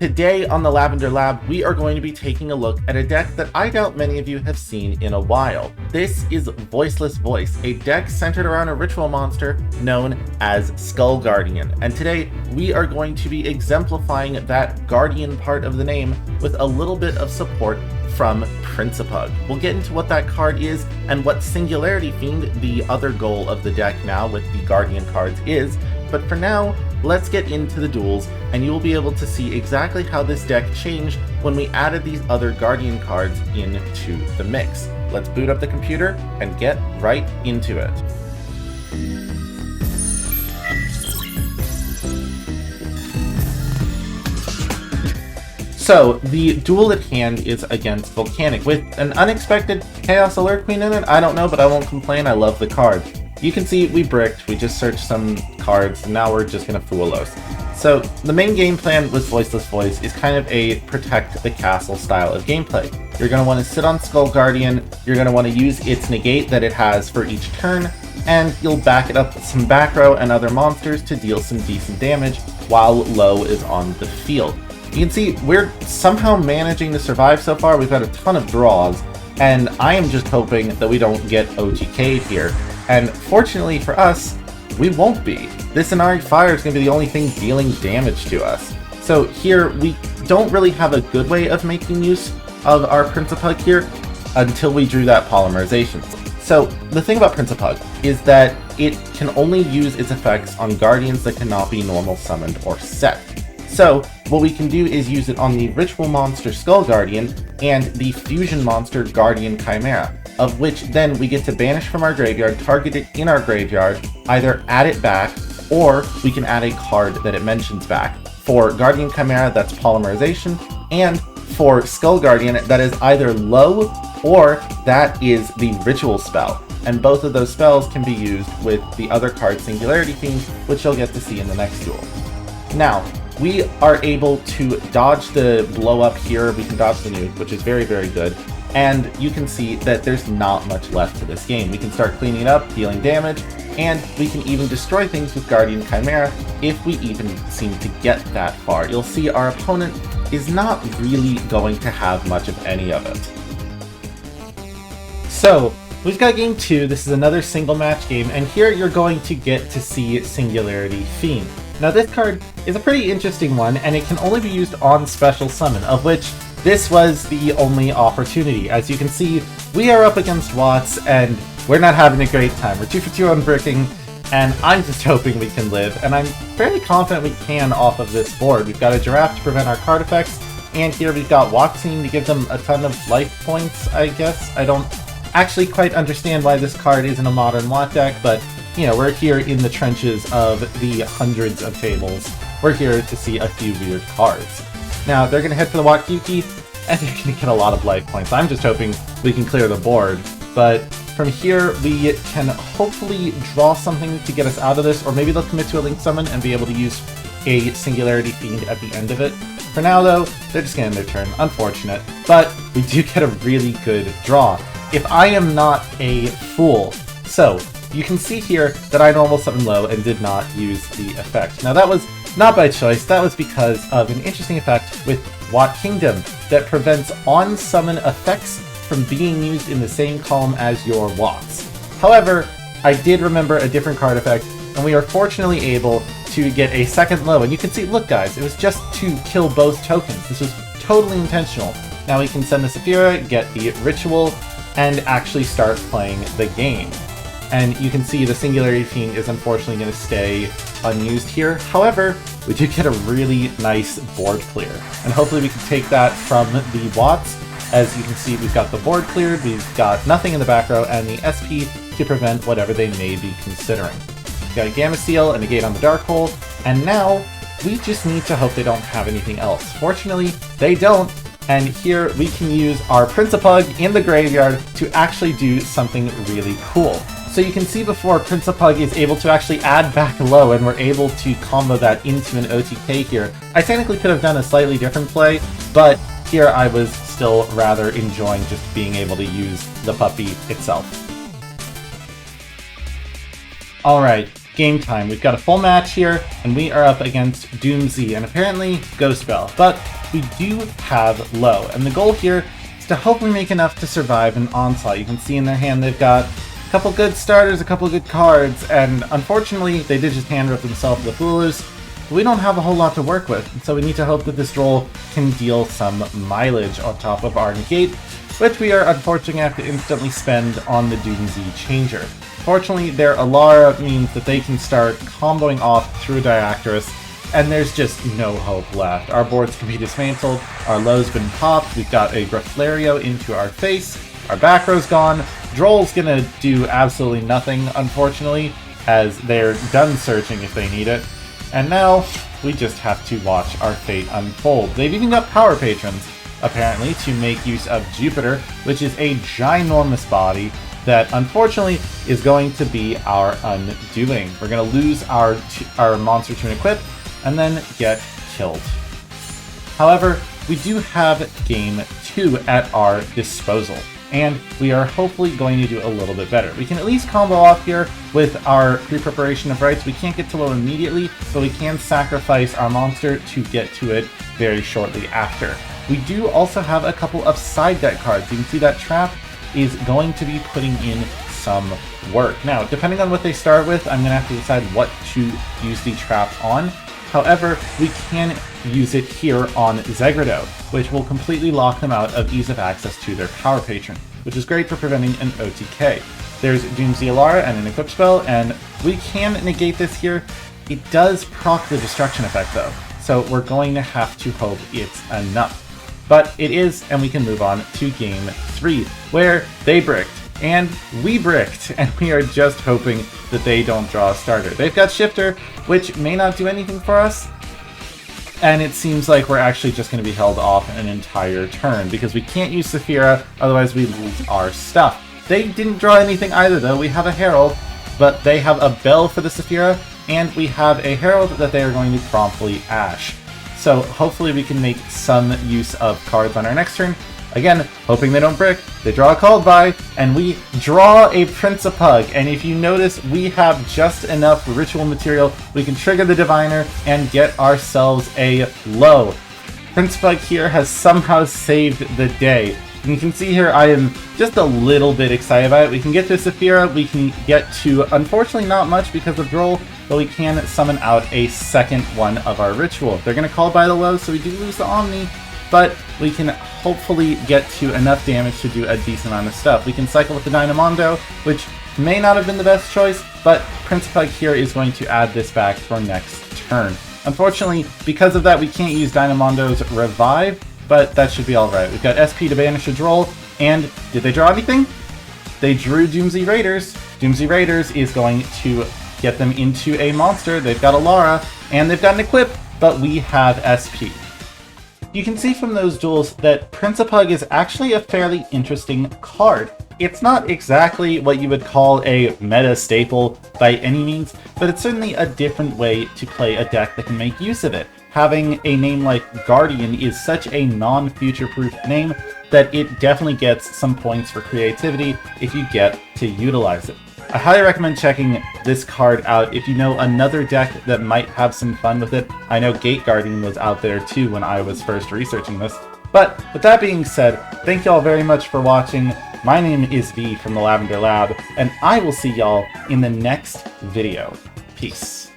Today on the Lavender Lab, we are going to be taking a look at a deck that I doubt many of you have seen in a while. This is Voiceless Voice, a deck centered around a ritual monster known as Skull Guardian. And today, we are going to be exemplifying that guardian part of the name with a little bit of support from Principug. We'll get into what that card is and what Singularity Fiend, the other goal of the deck now with the Guardian cards, is. But for now, let's get into the duels, and you will be able to see exactly how this deck changed when we added these other Guardian cards into the mix. Let's boot up the computer and get right into it. So, the duel at hand is against Volcanic, with an unexpected Chaos Alert Queen in it. I don't know, but I won't complain, I love the card. You can see we bricked, we just searched some cards, and now we're just gonna Fuelos. So, the main game plan with Voiceless Voice is kind of a protect the castle style of gameplay. You're gonna wanna sit on Skull Guardian, you're gonna wanna use its negate that it has for each turn, and you'll back it up with some back row and other monsters to deal some decent damage while Low is on the field. You can see we're somehow managing to survive so far. We've had a ton of draws, and I am just hoping that we don't get OTK'd here. And fortunately for us, we won't be. This Inari Fire is going to be the only thing dealing damage to us. So here, we don't really have a good way of making use of our Principug here until we drew that Polymerization. So the thing about Principug is that it can only use its effects on guardians that cannot be normal summoned or set. So what we can do is use it on the Ritual Monster Skull Guardian and the Fusion Monster Guardian Chimera, of which then we get to banish from our graveyard, target it in our graveyard, either add it back, or we can add a card that it mentions back. For Guardian Chimera, that's Polymerization, and for Skull Guardian, that is either Low or that is the Ritual spell. And both of those spells can be used with the other card Singularity Fiend, which you'll get to see in the next duel. Now, we are able to dodge the blow up here, we can dodge the nuke, which is very, very good. And you can see that there's not much left to this game. We can start cleaning it up, dealing damage, and we can even destroy things with Guardian Chimera if we even seem to get that far. You'll see our opponent is not really going to have much of any of it. So, we've got game 2, this is another single match game, and here you're going to get to see Singularity Fiend. Now this card is a pretty interesting one, and it can only be used on Special Summon, of which this was the only opportunity. As you can see, we are up against Watts, and we're not having a great time. We're 2 for 2 on bricking, and I'm just hoping we can live, and I'm fairly confident we can off of this board. We've got a Giraffe to prevent our card effects, and here we've got Wattseam to give them a ton of life points, I guess. I don't actually quite understand why this card isn't a modern Watt deck, but you know, we're here in the trenches of the hundreds of tables. We're here to see a few weird cards. Now, they're going to head for the Wakyuki, and they're going to get a lot of life points. I'm just hoping we can clear the board, but from here, we can hopefully draw something to get us out of this, or maybe they'll commit to a Link Summon and be able to use a Singularity Fiend at the end of it. For now, though, they're just going to end their turn. Unfortunate, but we do get a really good draw. If I am not a fool. So, you can see here that I normal summon Low and did not use the effect. Now that was not by choice, that was because of an interesting effect with Watt Kingdom that prevents on-summon effects from being used in the same column as your Watts. However, I did remember a different card effect, and we are fortunately able to get a second Low. And you can see, look guys, it was just to kill both tokens. This was totally intentional. Now we can send the Saphira, get the Ritual, and actually start playing the game. And you can see the Singularity Fiend is unfortunately going to stay unused here. However, we do get a really nice board clear. And hopefully we can take that from the Watts. As you can see, we've got the board cleared, we've got nothing in the back row, and the SP to prevent whatever they may be considering. We've got a Gamma Seal and a Gate on the Dark Hole, and now we just need to hope they don't have anything else. Fortunately, they don't. And here we can use our Principug in the graveyard to actually do something really cool. So you can see before Principug is able to actually add back Low, and we're able to combo that into an OTK here. I technically could have done a slightly different play, but here I was still rather enjoying just being able to use the puppy itself. Alright, game time. We've got a full match here, and we are up against Doomsy and apparently Ghost Bell. But we do have low, and the goal here is to hopefully make enough to survive an onslaught. You can see in their hand they've got a couple good starters, a couple good cards, and unfortunately they did just hand rip themselves the Foolers. We don't have a whole lot to work with, so we need to hope that this roll can deal some mileage on top of our negate, which we are unfortunately going to have to instantly spend on the Doomsy Changer. Fortunately, their Alara means that they can start comboing off through Diactorus, and there's just no hope left. Our boards can be dismantled, our low's been popped, we've got a Graflario into our face, our back row's gone, Droll's gonna do absolutely nothing, unfortunately, as they're done searching if they need it. And now, we just have to watch our fate unfold. They've even got Power Patrons, apparently, to make use of Jupiter, which is a ginormous body that, unfortunately, is going to be our undoing. We're going to lose our monster to an equip, and then get killed. However, we do have Game 2 at our disposal, and we are hopefully going to do a little bit better. We can at least combo off here with our pre-preparation of rights. We can't get to low immediately, but we can sacrifice our monster to get to it very shortly after. We do also have a couple of side deck cards. You can see that Trap is going to be putting in some work. Now, depending on what they start with, I'm going to have to decide what to use the Trap on. However, we can use it here on Zegrado, which will completely lock them out of ease of access to their Power Patron, which is great for preventing an OTK. There's Doomsy Alara and an Equip spell, and we can negate this here. It does proc the destruction effect though, so we're going to have to hope it's enough. But it is, and we can move on to Game 3, where they bricked, and we bricked, and we are just hoping that they don't draw a starter. They've got Shifter, which may not do anything for us, and it seems like we're actually just going to be held off an entire turn, because we can't use Saphira, otherwise we lose our stuff. They didn't draw anything either, though. We have a Herald, but they have a Bell for the Saphira, and we have a Herald that they are going to promptly Ash. So hopefully we can make some use of cards on our next turn. Again, hoping they don't brick, they draw a Called By, and we draw a Principug. And if you notice, we have just enough ritual material. We can trigger the Diviner and get ourselves a low. Principug here has somehow saved the day. You can see here I am just a little bit excited about it. We can get to Saphira, we can get to, unfortunately not much because of Droll, but we can summon out a second one of our ritual. They're going to Call By the low, so we do lose the Omni, but we can hopefully get to enough damage to do a decent amount of stuff. We can cycle with the Dynamondo, which may not have been the best choice, but Principug here is going to add this back for next turn. Unfortunately, because of that, we can't use Dynamondo's Revive, but that should be alright. We've got SP to banish a Droll, and did they draw anything? They drew Doomsy Raiders. Doomsy Raiders is going to get them into a monster. They've got Alara, and they've got an Equip, but we have SP. You can see from those duels that Principug is actually a fairly interesting card. It's not exactly what you would call a meta staple by any means, but it's certainly a different way to play a deck that can make use of it. Having a name like Guardian is such a non-future-proof name that it definitely gets some points for creativity if you get to utilize it. I highly recommend checking this card out if you know another deck that might have some fun with it. I know Gate Guardian was out there too when I was first researching this. But with that being said, thank y'all very much for watching. My name is V from the Lavender Lab, and I will see y'all in the next video. Peace.